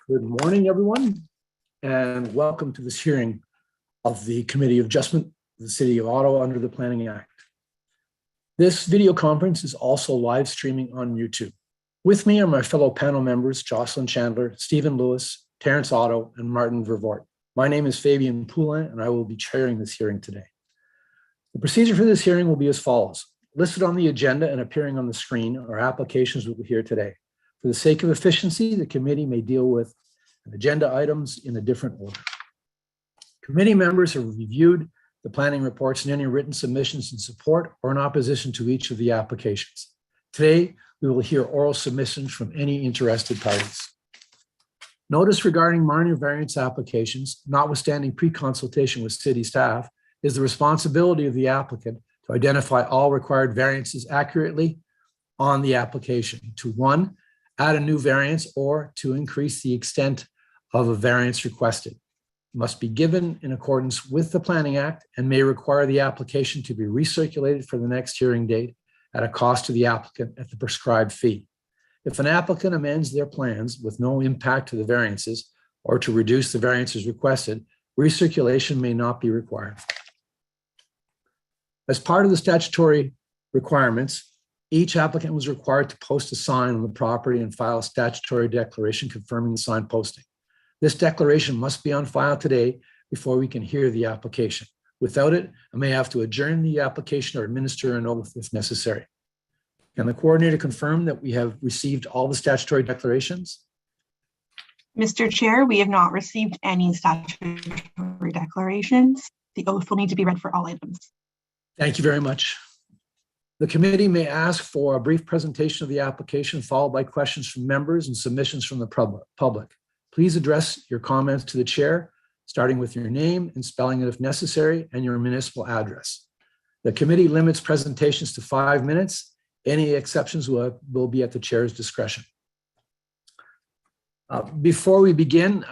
Good morning, everyone, and welcome to this hearing of the Committee of Adjustment of the City of Ottawa under the Planning Act. This video conference is also live streaming on YouTube. With me are my fellow panel members, Jocelyn Chandler, Stephen Lewis, Terrence Otto, and Martin Vervoort. My name is Fabien Poulin, and I will be chairing this hearing today. The procedure for this hearing will be as follows. Listed on the agenda and appearing on the screen are applications we will hear today. For the sake of efficiency, the committee may deal with agenda items in a different order. Committee members have reviewed the planning reports and any written submissions in support or in opposition to each of the applications. Today, we will hear oral submissions from any interested parties. Notice regarding minor variance applications, notwithstanding pre-consultation with city staff, is the responsibility of the applicant to identify all required variances accurately on the application to one, add a new variance, or to increase the extent of a variance requested. It must be given in accordance with the Planning Act and may require the application to be recirculated for the next hearing date at a cost to the applicant at the prescribed fee. If an applicant amends their plans with no impact to the variances or to reduce the variances requested, recirculation may not be required. As part of the statutory requirements, each applicant was required to post a sign on the property and file a statutory declaration confirming the sign posting. This declaration must be on file today before we can hear the application. Without it, I may have to adjourn the application or administer an oath if necessary. Can the coordinator confirm that we have received all the statutory declarations? Mr. Chair, we have not received any statutory declarations. The oath will need to be read for all items. Thank you very much. The committee may ask for a brief presentation of the application followed by questions from members and submissions from the public. Please address your comments to the chair, starting with your name and spelling it if necessary, and your municipal address. The committee limits presentations to 5 minutes. Any exceptions will be at the chair's discretion. Before we begin,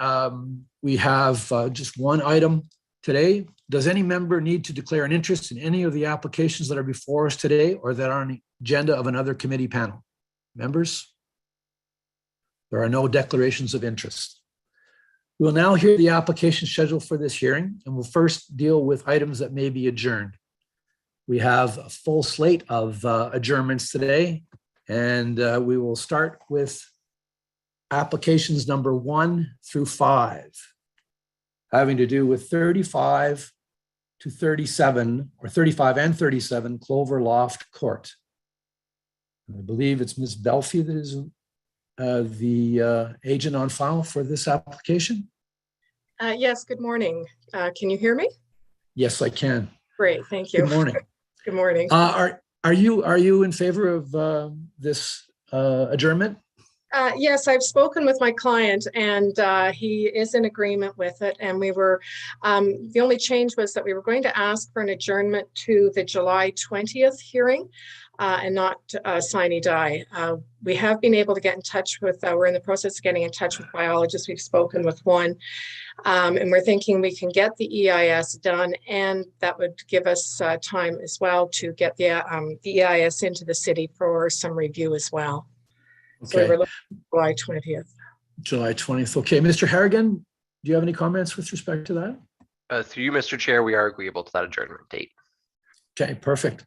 we have just one item today. Does any member need to declare an interest in any of the applications that are before us today or that are on the agenda of another committee panel? Members? There are no declarations of interest. We'll now hear the application scheduled for this hearing, and we'll first deal with items that may be adjourned. We have a full slate of adjournments today, And we will start with applications number 1 through 5, having to do with 35 to 37, or 35 and 37 Clover Loft Court. I believe it's Ms. Belfi that is the agent on file for this application. Yes, good morning. Can you hear me? Yes, I can. Great, thank you. Good morning. Good morning. Are you in favor of this adjournment? Yes, I've spoken with my client and he is in agreement with it. And we were, the only change was that we were going to ask for an adjournment to the July 20th hearing and not sine die. We have been able to get in touch with, we're in the process of getting in touch with biologists. We've spoken with one. And we're thinking we can get the EIS done, and that would give us time as well to get the EIS into the city for some review as well. Okay. So we're looking at July 20th. July 20th. Okay, Mr. Harrigan, do you have any comments with respect to that? Through you, Mr. Chair, we are agreeable to that adjournment date. Okay, perfect.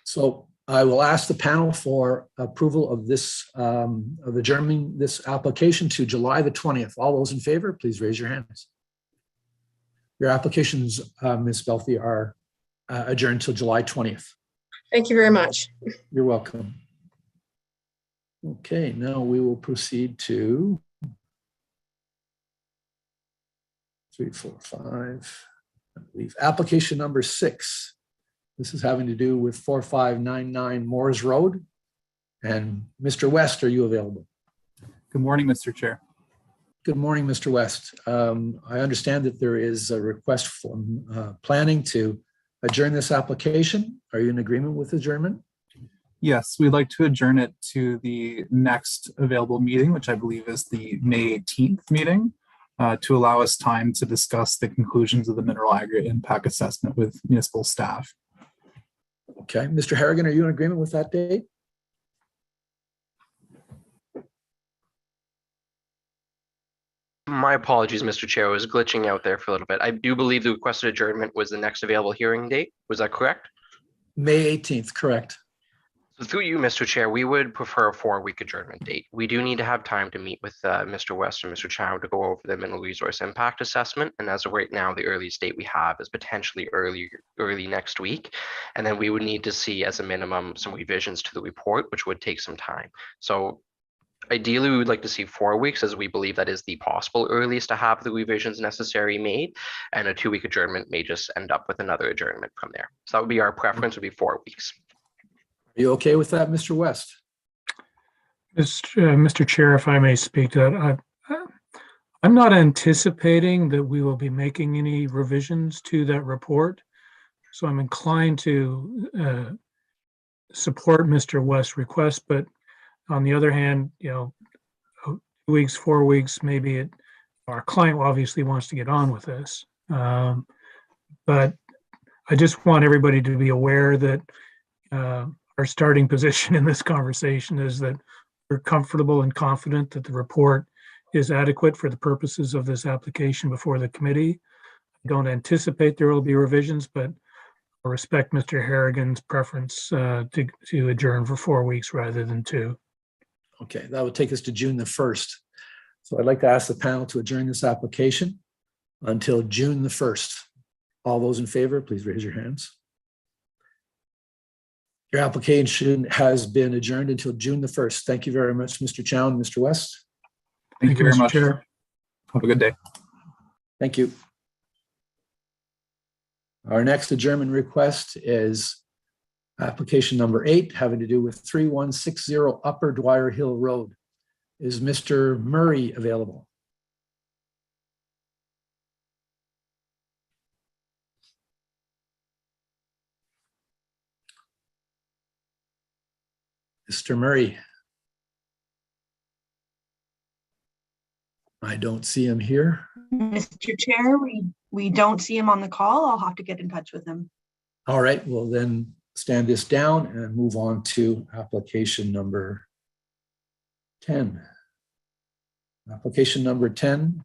So I will ask the panel for approval of this, of adjourning this application to July the 20th. All those in favor, please raise your hands. Your applications, Ms. Belfi, are adjourned till July 20th. Thank you very much. You're welcome. Okay, now we will proceed to 3, 4, 5, I believe, application number 6. This is having to do with 4599 Moores Road. And Mr. West, are you available? Good morning, Mr. Chair. Good morning, Mr. West. I understand that there is a request from planning to adjourn this application. Are you in agreement with adjournment? Yes, we'd like to adjourn it to the next available meeting, which I believe is the May 18th meeting, to allow us time to discuss the conclusions of the mineral aggregate impact assessment with municipal staff. Okay, Mr. Harrigan, are you in agreement with that date? My apologies, Mr. Chair, I was glitching out there for a little bit. I do believe the requested adjournment was the next available hearing date. Was that correct? May 18th, correct. So through you, Mr. Chair, we would prefer a 4-week adjournment date. We do need to have time to meet with Mr. West and Mr. Chow to go over the mineral resource impact assessment. And as of right now, the earliest date we have is potentially early next week. And then we would need to see as a minimum some revisions to the report, which would take some time. So ideally, we would like to see 4 weeks, as we believe that is the possible earliest to have the revisions necessary made. And a 2-week adjournment may just end up with another adjournment from there. So that would be our preference, would be 4 weeks. Are you okay with that, Mr. West? Mr. Chair, if I may speak to that, I'm not anticipating that we will be making any revisions to that report. So I'm inclined to support Mr. West's request, but on the other hand, 2 weeks, 4 weeks, maybe our client obviously wants to get on with this. But I just want everybody to be aware that our starting position in this conversation is that we're comfortable and confident that the report is adequate for the purposes of this application before the committee. I don't anticipate there will be revisions, but I respect Mr. Harrigan's preference to adjourn for 4 weeks rather than 2. Okay, that would take us to June the 1st. So I'd like to ask the panel to adjourn this application until June the 1st. All those in favor, please raise your hands. Your application has been adjourned until June the 1st. Thank you very much, Mr. Chow and Mr. West. Thank you very Mr. much. Chair. Have a good day. Thank you. Our next adjournment request is application number 8, having to do with 3160 Upper Dwyer Hill Road. Is Mr. Murray available? Mr. Murray. I don't see him here. Mr. Chair, we don't see him on the call. I'll have to get in touch with him. All right, we'll then stand this down and move on to application number 10. Application number 10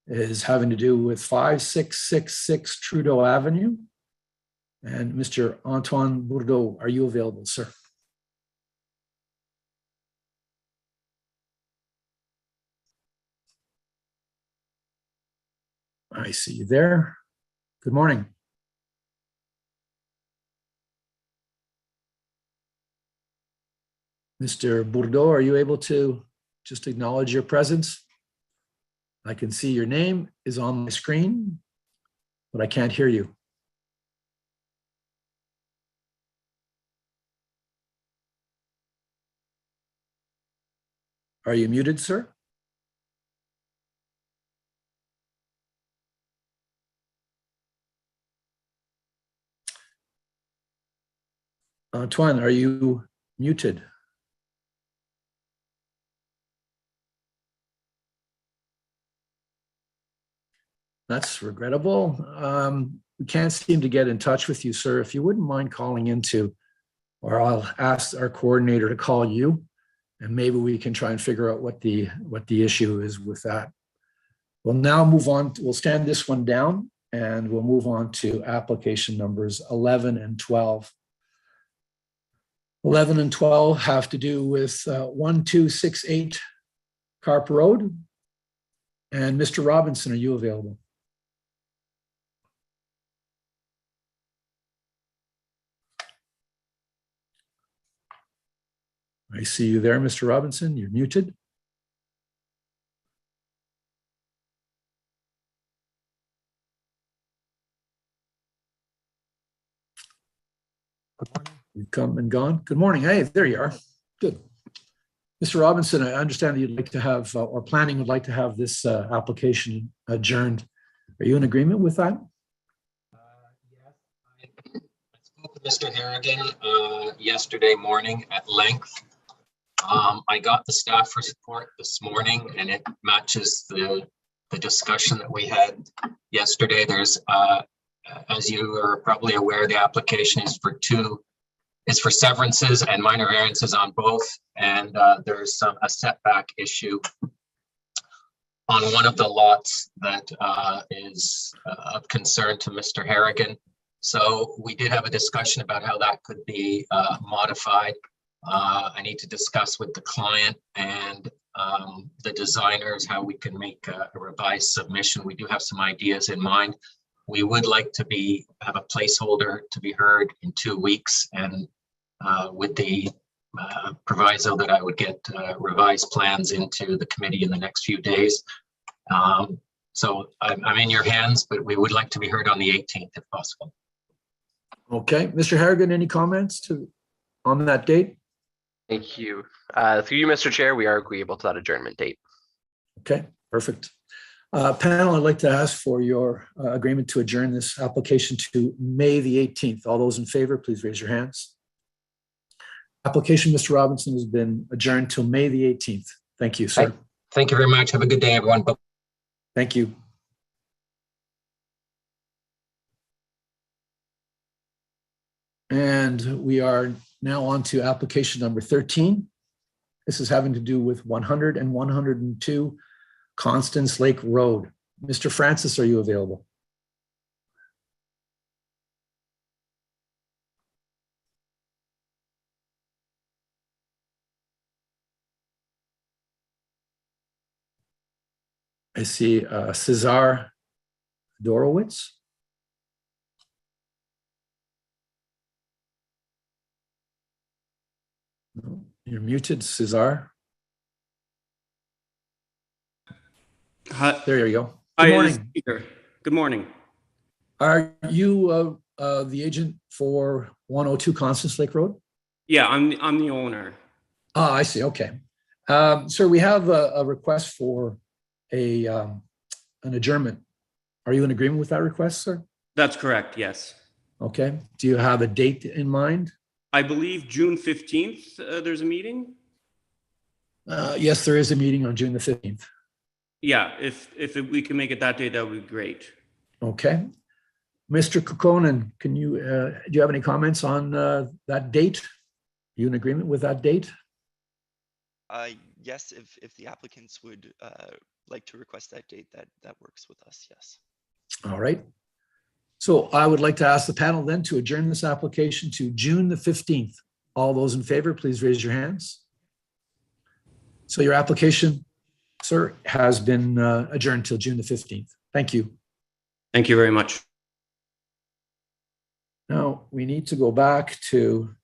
is having to do with 5666 Trudeau Avenue. And Mr. Antoine Bourdeau, are you available, sir? I see you there. Good morning. Mr. Bourdeau, are you able to just acknowledge your presence? I can see your name is on my screen, but I can't hear you. Are you muted, sir? Antoine, are you muted? That's regrettable. We can't seem to get in touch with you, sir. If you wouldn't mind calling into, or I'll ask our coordinator to call you, and maybe we can try and figure out what the issue is with that. We'll now move on. We'll stand this one down, and we'll move on to application numbers 11 and 12. 11 and 12 have to do with 1268 Carp Road. And Mr. Robinson, are you available? I see you there, Mr. Robinson. You're muted. You've come and gone. Good morning. Hey, there you are. Good. Mr. Robinson, I understand that you'd like to have, or planning would like to have this application adjourned. Are you in agreement with that? Yes. I spoke with Mr. Harrigan yesterday morning at length. I got the staff report this morning, and it matches the discussion that we had yesterday. There's, as you are probably aware, the application is for severances and minor variances on both, and there's a setback issue on one of the lots that is of concern to Mr. Harrigan. So we did have a discussion about how that could be modified. I need to discuss with the client and the designers how we can make a revised submission. We do have some ideas in mind. We would like to have a placeholder to be heard in 2 weeks, and with the proviso that I would get revised plans into the committee in the next few days. So I'm in your hands, but we would like to be heard on the 18th if possible. Okay, Mr. Harrigan, any comments on that date? Thank you. Through you, Mr. Chair, we are agreeable to that adjournment date. Okay, perfect. Panel, I'd like to ask for your agreement to adjourn this application to May the 18th. All those in favor, please raise your hands. Application, Mr. Robinson, has been adjourned till May the 18th. Thank you, sir. Thank you very much. Have a good day, everyone. Bye. Thank you. And we are now on to application number 13. This is having to do with 100 and 102 Constance Lake Road. Mr. Francis, are you available? I see Cesar Dorowitz. No, you're muted, Cesar. Hi. There you go. Hi, Good morning. Speaker. Good morning. Are you the agent for 102 Constance Lake Road? Yeah, I'm the owner. Ah, I see. Okay. Sir, we have a request for an adjournment. Are you in agreement with that request, sir? That's correct, yes. Okay. Do you have a date in mind? I believe June 15th, there's a meeting? Yes, there is a meeting on June the 15th. Yeah, if we can make it that day, that would be great. Okay. Mr. Kokkonen, can you, do you have any comments on that date? Are you in agreement with that date? Yes, if the applicants would like to request that date, that works with us, yes. All right. So I would like to ask the panel then to adjourn this application to June the 15th. All those in favor, please raise your hands. So your application, sir, has been adjourned till June the 15th. Thank you. Thank you very much. Now, we need to go back to,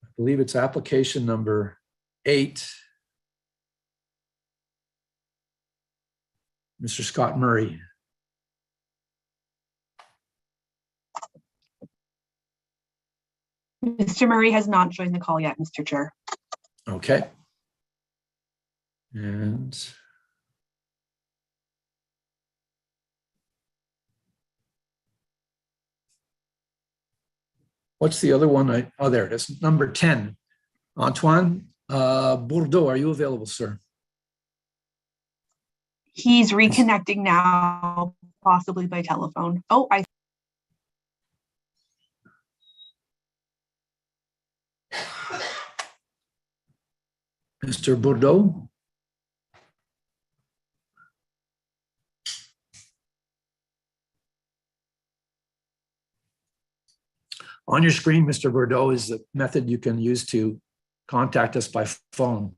I believe it's application number 8. Mr. Scott Murray. Mr. Murray has not joined the call yet, Mr. Chair. Okay. And what's the other one? Oh, there it is. Number 10. Antoine Bourdeau, are you available, sir? He's reconnecting now, possibly by telephone. Oh, Mr. Bourdeau? On your screen, Mr. Bourdeau, is the method you can use to contact us by phone.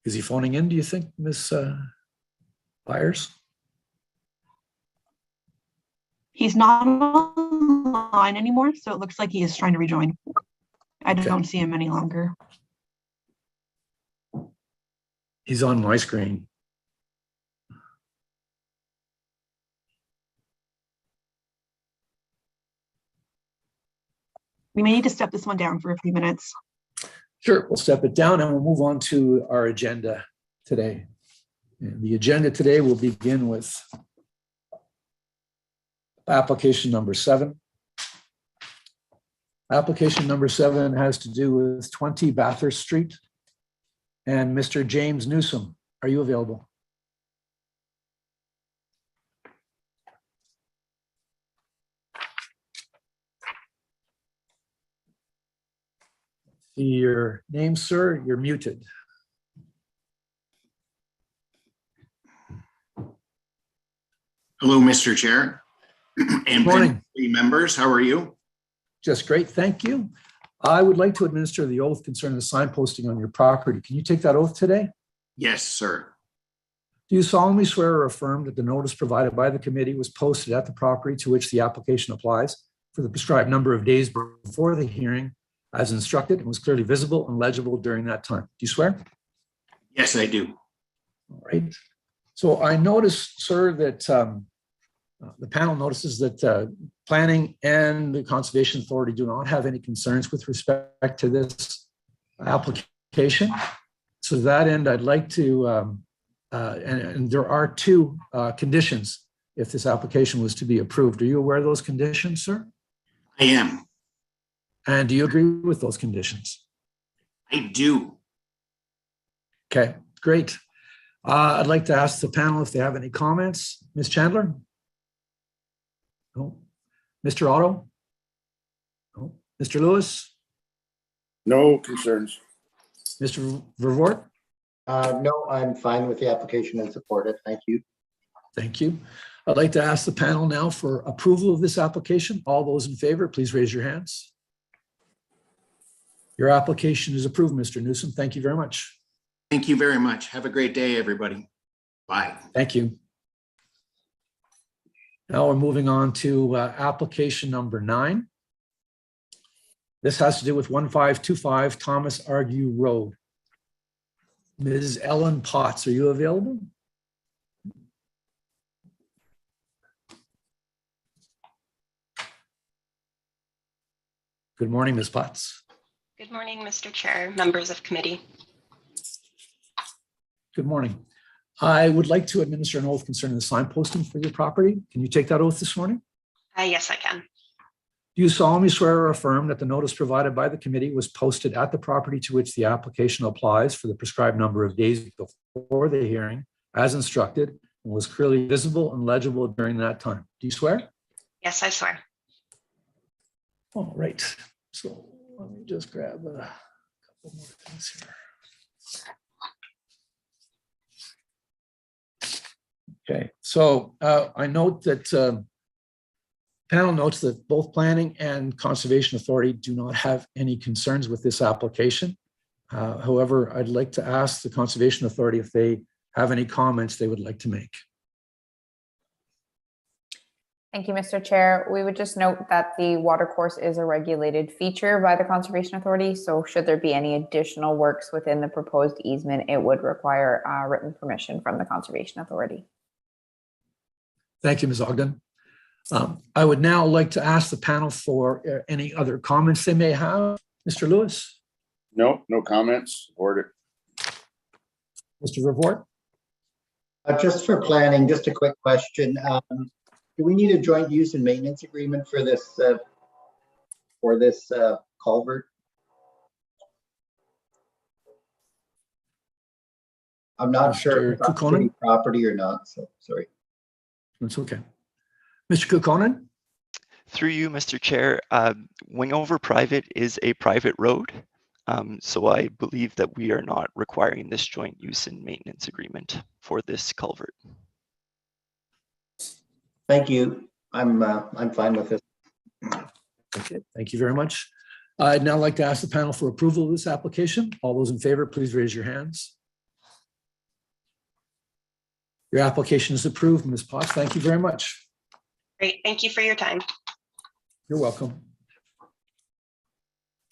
Is he phoning in, do you think, Ms. Byers? he's not online anymore, so it looks like he is trying to rejoin. I Okay. don't see him any longer. He's on my screen. We may need to step this one down for a few minutes. Sure, we'll step it down and we'll move on to our agenda today. And the agenda today will begin with application number 7. Application number 7 has to do with 20 Bathurst Street. And Mr. James Newsom, are you available? See your name, sir. You're muted. Hello, Mr. Chair and Morning. members. How are you? Just great, thank you. I would like to administer the oath concerning the signposting on your property. Can you take that oath today? Yes, sir. Do you solemnly swear or affirm that the notice provided by the committee was posted at the property to which the application applies for the prescribed number of days before the hearing as instructed and was clearly visible and legible during that time? Do you swear? Yes, I do. All right. So I noticed, sir, that the panel notices that planning and the Conservation Authority do not have any concerns with respect to this application. So to that end, I'd like to, and there are 2 conditions if this application was to be approved. Are you aware of those conditions, sir? I am. And do you agree with those conditions? I do. Okay, great. I'd like to ask the panel if they have any comments. Ms. Chandler? No. Mr. Otto? No. Mr. Lewis? No concerns. Mr. Vervoort? No, I'm fine with the application and support it. Thank you. Thank you. I'd like to ask the panel now for approval of this application. All those in favor, please raise your hands. Your application is approved, Mr. Newsom. Thank you very much. Thank you very much. Have a great day, everybody. Bye. Thank you. Now we're moving on to application number 9. This has to do with 1525 Thomas Argue Road. Ms. Ellen Potts, are you available? Good morning, Ms. Potts. Good morning, Mr. Chair, members of committee. Good morning. I would like to administer an oath concerning the signposting for your property. Can you take that oath this morning? Yes, I can. Do you solemnly swear or affirm that the notice provided by the committee was posted at the property to which the application applies for the prescribed number of days before the hearing as instructed and was clearly visible and legible during that time? Do you swear? Yes, I swear. All right. So let me just grab a couple more things here. Okay, so I note that panel notes that both Planning and Conservation Authority do not have any concerns with this application. However, I'd like to ask the Conservation Authority if they have any comments they would like to make. Thank you, Mr. Chair. We would just note that the watercourse is a regulated feature by the Conservation Authority. So should there be any additional works within the proposed easement, it would require written permission from the Conservation Authority. Thank you, Ms. Ogden. I would now like to ask the panel for any other comments they may have. Mr. Lewis? No, no comments. Order. Mr. Revort? Just for planning, just a quick question. Do we need a joint use and maintenance agreement for this culvert? I'm not sure if it's city property or not, so sorry. That's okay. Mr. Kukkonen? Through you, Mr. Chair, Wingover Private is a private road. So I believe that we are not requiring this joint use and maintenance agreement for this culvert. Thank you. I'm fine with it. Okay, thank you very much. I'd now like to ask the panel for approval of this application. All those in favor, please raise your hands. Your application is approved, Ms. Potts. Thank you very much. Great. Thank you for your time. You're welcome.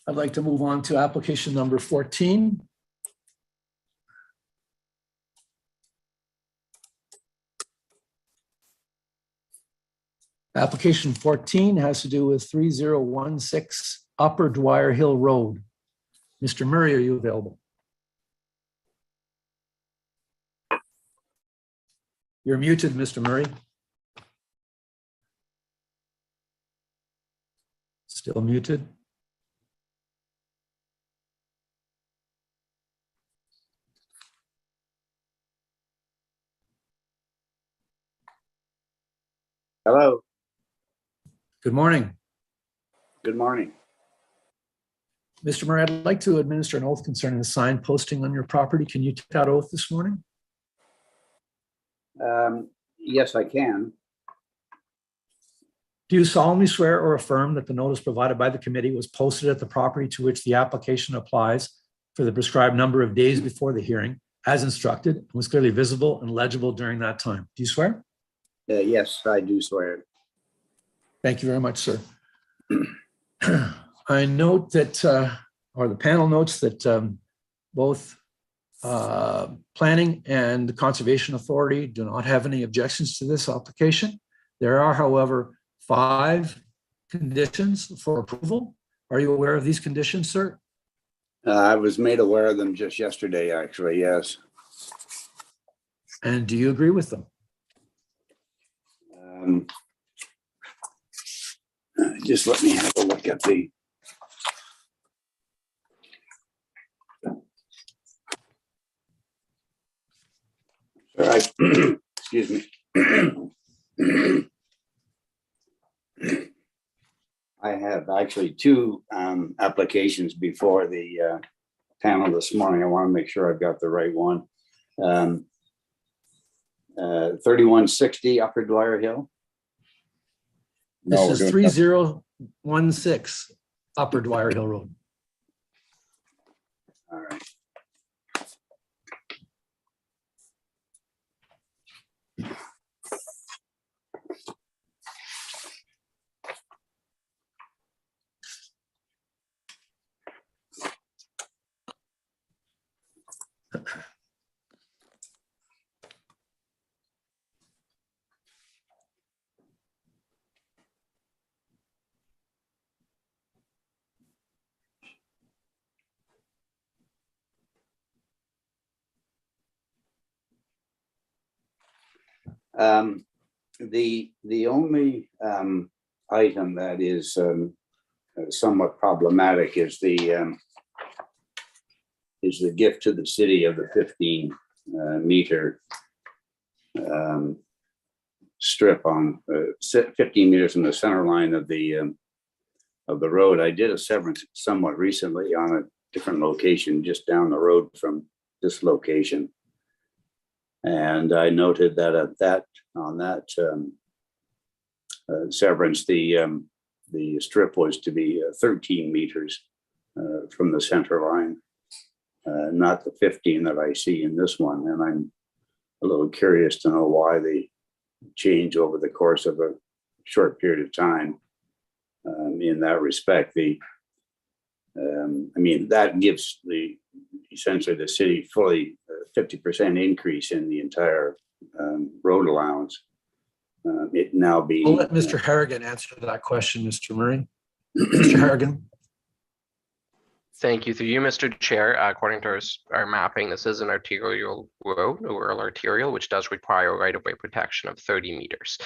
I'd like to move on to application number 14. Application 14 has to do with 3016 Upper Dwyer Hill Road. Mr. Murray, are you available? You're muted, Mr. Murray. Still muted. Hello. Good morning. Good morning. Mr. Murray, I'd like to administer an oath concerning the sign posting on your property. Can you take that oath this morning? Yes, I can. Do you solemnly swear or affirm that the notice provided by the committee was posted at the property to which the application applies for the prescribed number of days before the hearing, as instructed, and was clearly visible and legible during that time? Do you swear? Yes, I do swear. Thank you very much, sir. I note that, or the panel notes that both Planning and the Conservation Authority do not have any objections to this application. There are, however, 5 conditions for approval. Are you aware of these conditions, sir? I was made aware of them just yesterday, actually, yes. And do you agree with them? Just let me have a look at the. All right. Excuse me. I have actually 2 applications before the panel this morning. I want to make sure I've got the right one. 3160 Upper Dwyer Hill. This is 3016 Upper Dwyer Hill Road. All right. The only item that is somewhat problematic is the gift to the city of the 15 meter strip on 15 meters from the center line of the road. I did a severance somewhat recently on a different location just down the road from this location. And I noted that on that severance, the strip was to be 13 meters from the center line, not the 15 that I see in this one. And I'm a little curious to know why they change over the course of a short period of time. In that respect, I mean, that gives essentially the city fully 50% increase in the entire road allowance. It now being. I'll let Mr. Harrigan answer that question, Mr. Murray. Mr. Harrigan. Thank you. Through you, Mr. Chair, according to our mapping, this is an arterial road, a rural arterial, which does require right-of-way protection of 30 meters,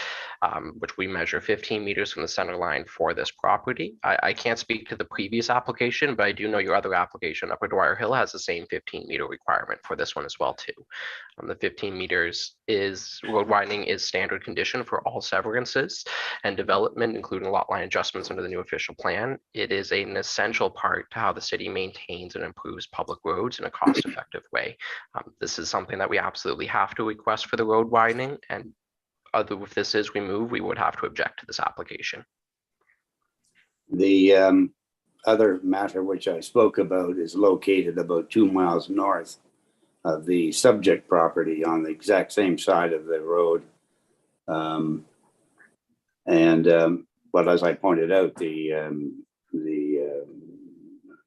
which we measure 15 meters from the center line for this property. I can't speak to the previous application, but I do know your other application, Upper Dwyer Hill, has the same 15-meter requirement for this one as well, too. The 15 meters road widening is standard condition for all severances and development, including lot line adjustments under the new official plan. It is an essential part to how the city maintains and improves public roads in a cost-effective way. This is something that we absolutely have to request for the road widening, and if this is removed, we would have to object to this application. The other matter which I spoke about is located about 2 miles north of the subject property on the exact same side of the road. But as I pointed out, the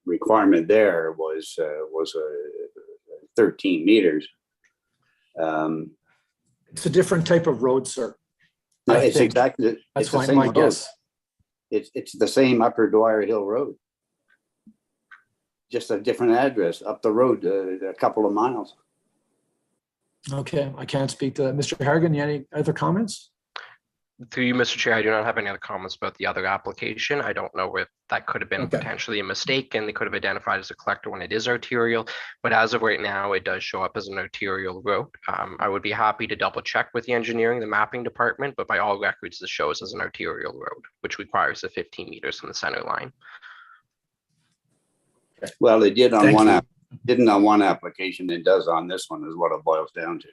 requirement there was 13 meters. It's a different type of road, sir. No, it's exactly. That's my guess. It's the same Upper Dwyer Hill Road. Just a different address up the road a couple of miles. Okay, I can't speak to that. Mr. Harrigan, any other comments? Through you, Mr. Chair, I do not have any other comments about the other application. I don't know if that could have been potentially a mistake and they could have identified as a collector when it is arterial, but as of right now, it does show up as an arterial road. I would be happy to double check with the engineering, the mapping department, but by all records, this shows as an arterial road, which requires the 15 meters from the center line. Well, it did on one didn't on one application. It does on this one is what it boils down to.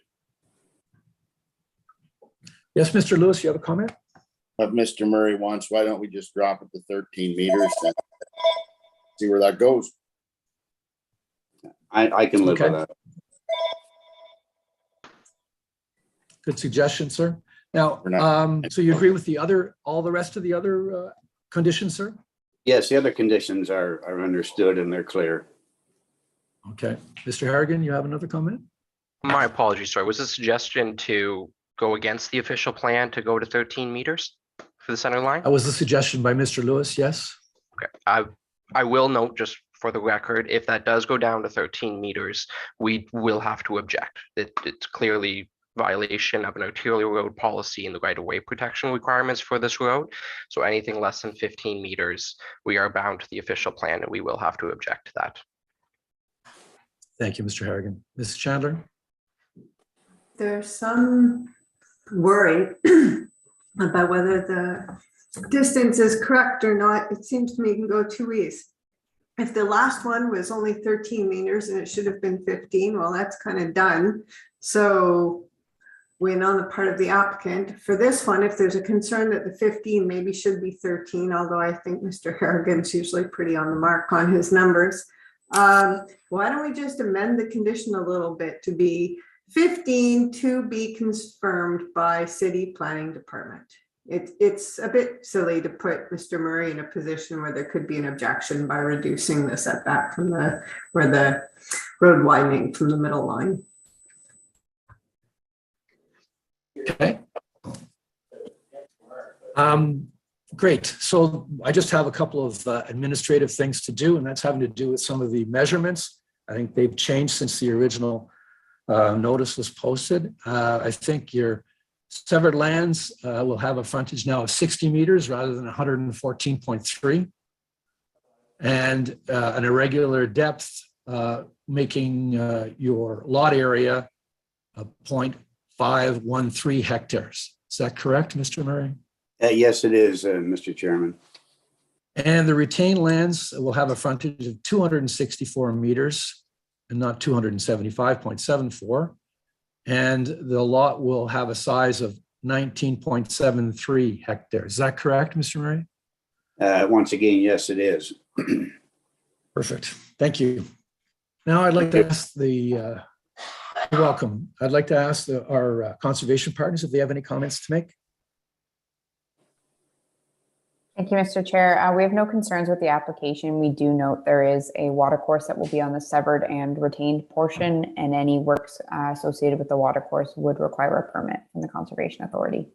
Yes, Mr. Lewis, you have a comment? But Mr. Murray wants, why don't we just drop it to 13 meters and see where that goes? I can live with that. Good suggestion, sir. Now, so you agree with all the rest of the other conditions, sir? Yes, the other conditions are understood and they're clear. Okay. Mr. Harrigan, you have another comment? My apologies, sorry. Was the suggestion to go against the official plan to go to 13 meters for the center line? That was the suggestion by Mr. Lewis, yes. Okay. I will note, just for the record, if that does go down to 13 meters, we will have to object. It's clearly violation of an arterial road policy and the right-of-way protection requirements for this road. So anything less than 15 meters, we are bound to the official plan and we will have to object to that. Thank you, Mr. Harrigan. Ms. Chandler? There's some worry about whether the distance is correct or not. It seems to me it can go two ways. If the last one was only 13 meters and it should have been 15, well, that's kind of done. So win on the part of the applicant. For this one, if there's a concern that the 15 maybe should be 13, although I think Mr. Harrigan's usually pretty on the mark on his numbers, why don't we just amend the condition a little bit to be 15 to be confirmed by city planning department? It's a bit silly to put Mr. Murray in a position where there could be an objection by reducing the setback from the road widening from the middle line. Okay. Great. So I just have a couple of administrative things to do, and that's having to do with some of the measurements. I think they've changed since the original notice was posted. I think your severed lands will have a frontage now of 60 meters rather than 114.3, and an irregular depth, making your lot area 0.513 hectares. Is that correct, Mr. Murray? Yes, it is, Mr. Chairman. And the retained lands will have a frontage of 264 meters and not 275.74. And the lot will have a size of 19.73 hectares. Is that correct, Mr. Murray? Once again, yes, it is. Perfect. Thank you. Now I'd like to ask the, welcome. I'd like to ask our conservation partners if they have any comments to make. Thank you, Mr. Chair. We have no concerns with the application. We do note there is a water course that will be on the severed and retained portion, and any works associated with the water course would require a permit from the Conservation Authority.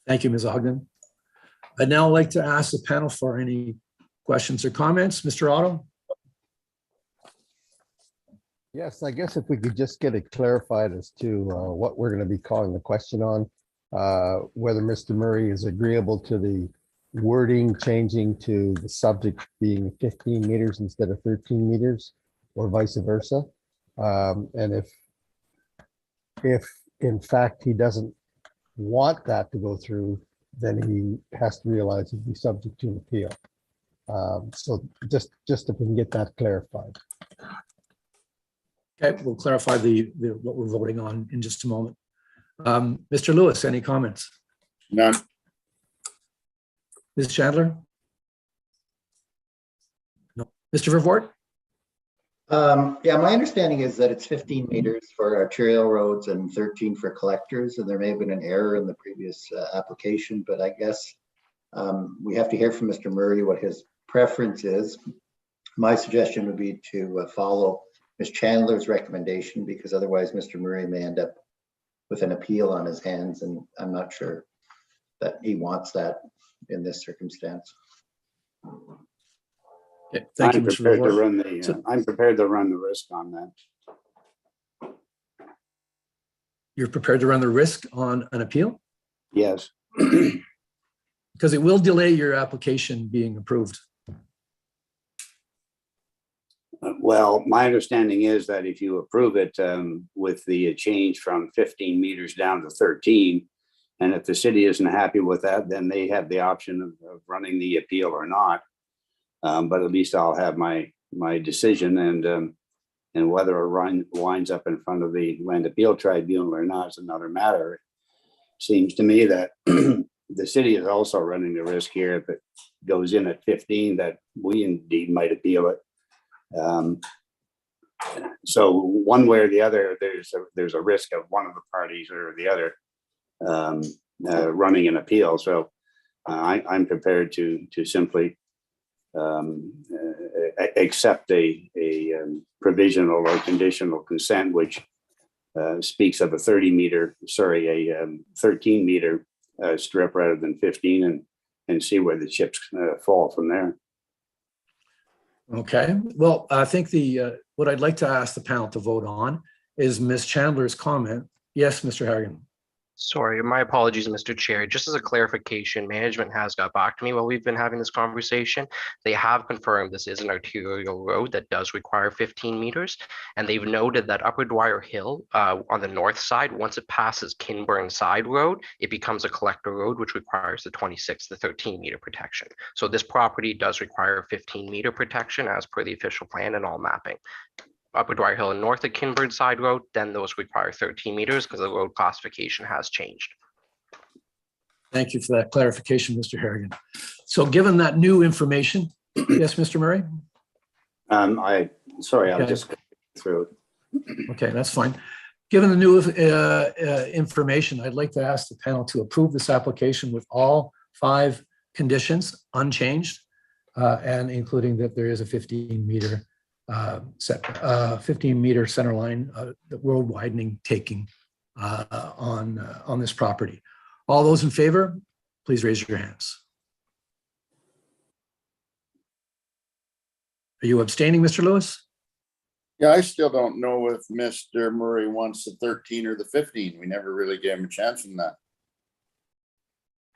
Thank you, Ms. Ogden. I'd now like to ask the panel for any questions or comments. Mr. Otto? Yes, I guess if we could just get it clarified as to what we're going to be calling the question on, whether Mr. Murray is agreeable to the wording changing to the subject being 15 meters instead of 13 meters, or vice versa. And if in fact he doesn't want that to go through, then he has to realize he'd be subject to an appeal. So just if we can get that clarified. Okay, we'll clarify what we're voting on in just a moment. Mr. Lewis, any comments? None. Ms. Chandler? No. Mr. Vervoort? Yeah, my understanding is that it's 15 meters for arterial roads and 13 for collectors, and there may have been an error in the previous application, but I guess we have to hear from Mr. Murray what his preference is. My suggestion would be to follow Ms. Chandler's recommendation, because otherwise Mr. Murray may end up with an appeal on his hands, and I'm not sure that he wants that in this circumstance. Okay, thank you, I'm Mr. prepared to Vervoort. run the. I'm prepared to run the risk on that. You're prepared to run the risk on an appeal? Yes. Because it will delay your application being approved. Well, my understanding is that if you approve it with the change from 15 meters down to 13, and if the city isn't happy with that, then they have the option of running the appeal or not. But at least I'll have my decision, and whether it winds up in front of the Land Appeal Tribunal or not is another matter. It seems to me that the city is also running the risk here if it goes in at 15 that we indeed might appeal it. So one way or the other, there's a risk of one of the parties or the other running an appeal. So I'm prepared to simply accept a provisional or conditional consent, which speaks of a 13 meter strip rather than 15, and see where the chips fall from there. Okay, well, I think what I'd like to ask the panel to vote on is Ms. Chandler's comment. Yes, Mr. Harrigan. Sorry, my apologies, Mr. Chair. Just as a clarification, management has got back to me while we've been having this conversation. They have confirmed this is an arterial road that does require 15 meters. And they've noted that Upper Dwyer Hill on the north side, once it passes Kinburn Side Road, it becomes a collector road, which requires the 26 to 13 meter protection. So this property does require 15 meter protection as per the official plan and all mapping. Upper Dwyer Hill and north of Kinburn Side Road, then those require 13 meters because the road classification has changed. Thank you for that clarification, Mr. Harrigan. So given that new information, yes, Mr. Murray? I was just going through it. Okay, that's fine. Given the new information, I'd like to ask the panel to approve this application with all 5 conditions unchanged, and including that there is a 15 meter 15 meter center line, the road widening taking on this property. All those in favor, please raise your hands. Are you abstaining, Mr. Lewis? Yeah, I still don't know if Mr. Murray wants the 13 or the 15. We never really gave him a chance in that.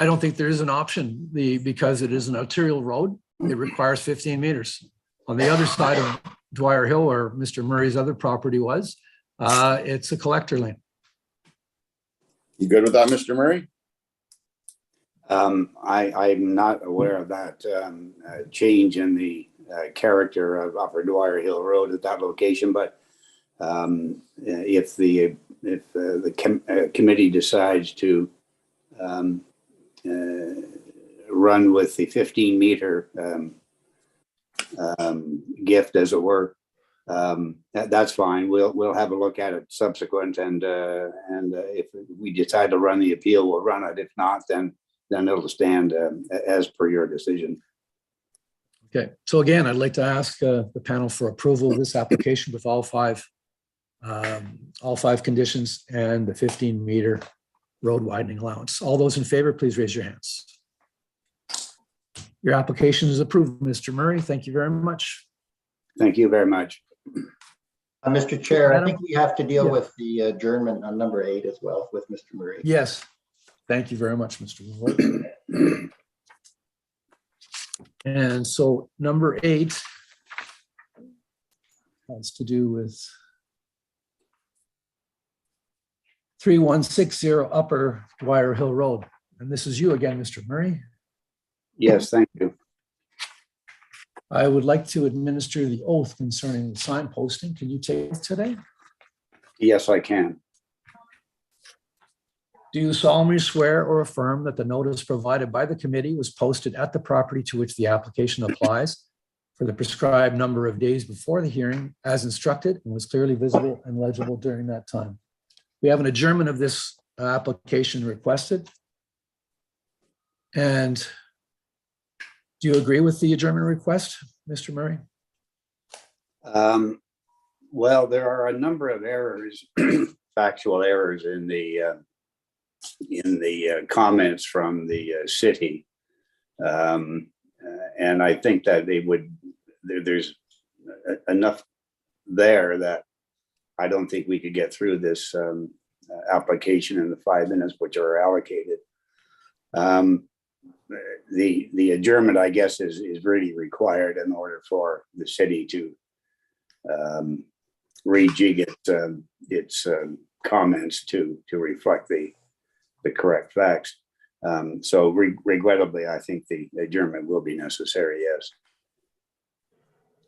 I don't think there is an option because it is an arterial road. It requires 15 meters. On the other side of Dwyer Hill, where Mr. Murray's other property was, it's a collector lane. You good with that, Mr. Murray? I'm not aware of that change in the character of Upper Dwyer Hill Road at that location, but If the committee decides to run with the 15-meter gift, as it were, that's fine. We'll have a look at it subsequent, and if we decide to run the appeal, we'll run it. If not, then it'll stand as per your decision. Okay, so again, I'd like to ask the panel for approval of this application with all five conditions and the 15-meter road widening allowance. All those in favor, please raise your hands. Your application is approved, Mr. Murray. Thank you very much. Thank you very much. Mr. Chair, Madam? I think we have to deal Yeah. with the adjournment on number 8 as well with Mr. Murray. Yes, thank you very much, Mr. Murray. And so number 8 has to do with 3160 Upper Dwyer Hill Road. And this is you again, Mr. Murray. Yes, thank you. I would like to administer the oath concerning the sign posting. Can you take it today? Yes, I can. Do you solemnly swear or affirm that the notice provided by the committee was posted at the property to which the application applies for the prescribed number of days before the hearing as instructed and was clearly visible and legible during that time? We have an adjournment of this application requested. And do you agree with the adjournment request, Mr. Murray? Well, there are a number of errors, factual errors in the comments from the city. And I think that there's enough there that I don't think we could get through this application in the 5 minutes which are allocated. The adjournment, I guess, is really required in order for the city to rejig its comments to reflect the correct facts. So regrettably, I think the adjournment will be necessary, yes.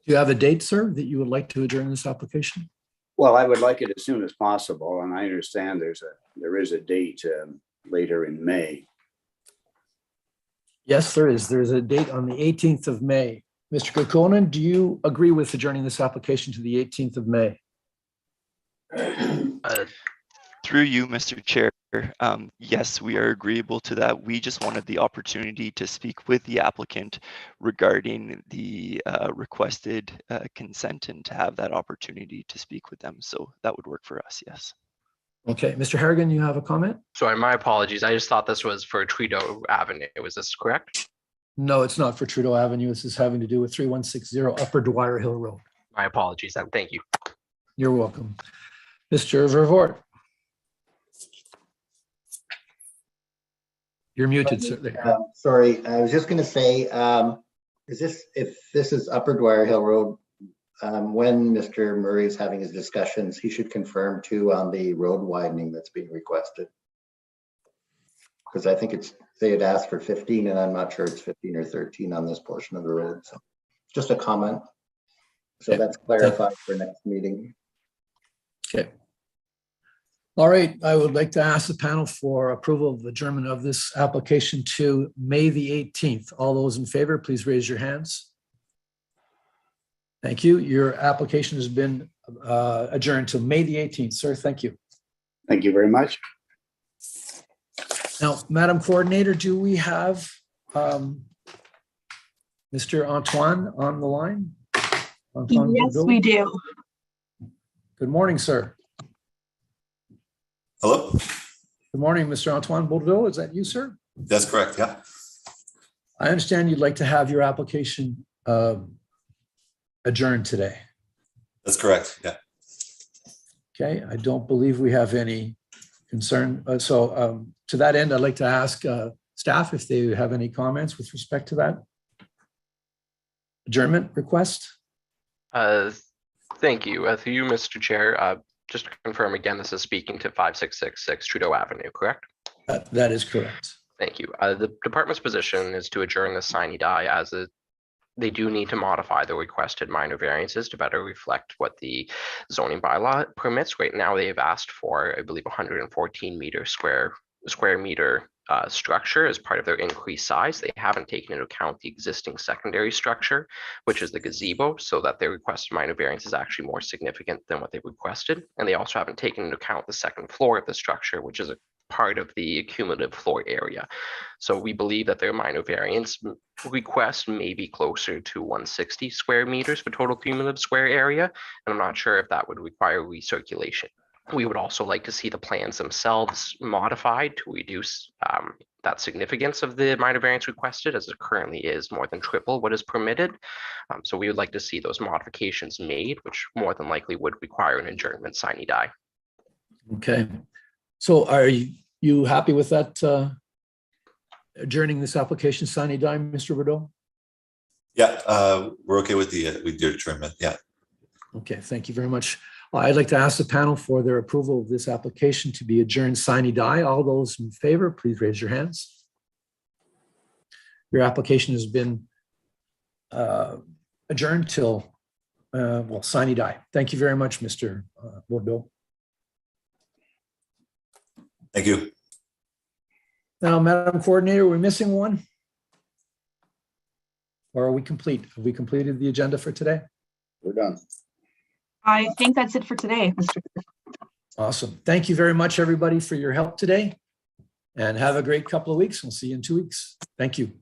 Do you have a date, sir, that you would like to adjourn this application? Well, I would like it as soon as possible, and I understand there is a date later in May. Yes, there is. There's a date on the 18th of May. Mr. Kukkonen, do you agree with adjourning this application to the 18th of May? Through you, Mr. Chair, yes, we are agreeable to that. We just wanted the opportunity to speak with the applicant regarding the requested consent and to have that opportunity to speak with them. So that would work for us, yes. Okay, Mr. Harrigan, you have a comment? Sorry, my apologies. I just thought this was for Trudeau Avenue. Was this correct? No, it's not for Trudeau Avenue. This is having to do with 3160 Upper Dwyer Hill Road. My apologies then. Thank you. You're welcome. Mr. Vervoort. You're muted, sir. Sorry, I was just going to say, if this is Upper Dwyer Hill Road, when Mr. Murray is having his discussions, he should confirm too on the road widening that's being requested. Because I think they had asked for 15 and I'm not sure it's 15 or 13 on this portion of the road. So just a comment. So that's clarified for next meeting. Okay. All right, I would like to ask the panel for approval of adjournment of this application to May the 18th. All those in favor, please raise your hands. Thank you. Your application has been adjourned to May the 18th, sir. Thank you. Thank you very much. Now, Madam Coordinator, do we have Mr. Antoine on the line? Antoine Yes, Bourdeau? we do. Good morning, sir. Hello? Good morning, Mr. Antoine Bourdeau. Is that you, sir? That's correct, yeah. I understand you'd like to have your application adjourned today. That's correct, yeah. Okay, I don't believe we have any concern. So to that end, I'd like to ask staff if they have any comments with respect to that adjournment request. Thank you. Through you, Mr. Chair, just to confirm again, this is speaking to 5666 Trudeau Avenue, correct? That is correct. Thank you. The department's position is to adjourn the sine die as they do need to modify the requested minor variances to better reflect what the zoning bylaw permits. Right now, they have asked for, I believe, 114 square meter structure as part of their increased size. They haven't taken into account the existing secondary structure, which is the gazebo, so that their requested minor variance is actually more significant than what they requested. And they also haven't taken into account the second floor of the structure, which is a part of the cumulative floor area. So we believe that their minor variance request may be closer to 160 square meters for total cumulative square area. And I'm not sure if that would require recirculation. We would also like to see the plans themselves modified to reduce that significance of the minor variance requested, as it currently is more than triple what is permitted. So we would like to see those modifications made, which more than likely would require an adjournment sine die. Okay. So are you happy with that adjourning this application sine die, Mr. Bordeaux? Yeah, we're okay with the adjournment. Yeah. Okay, thank you very much. I'd like to ask the panel for their approval of this application to be adjourned sine die. All those in favor, please raise your hands. Your application has been adjourned till, well, sine die. Thank you very much, Mr. Bordeaux. Thank you. Now, Madam Coordinator, we're missing one? Or are we complete? Have we completed the agenda for today? We're done. I think that's it for today, Mr. Awesome. Thank you very much, everybody, for your help today. And have a great couple of weeks. We'll see you in 2 weeks. Thank you.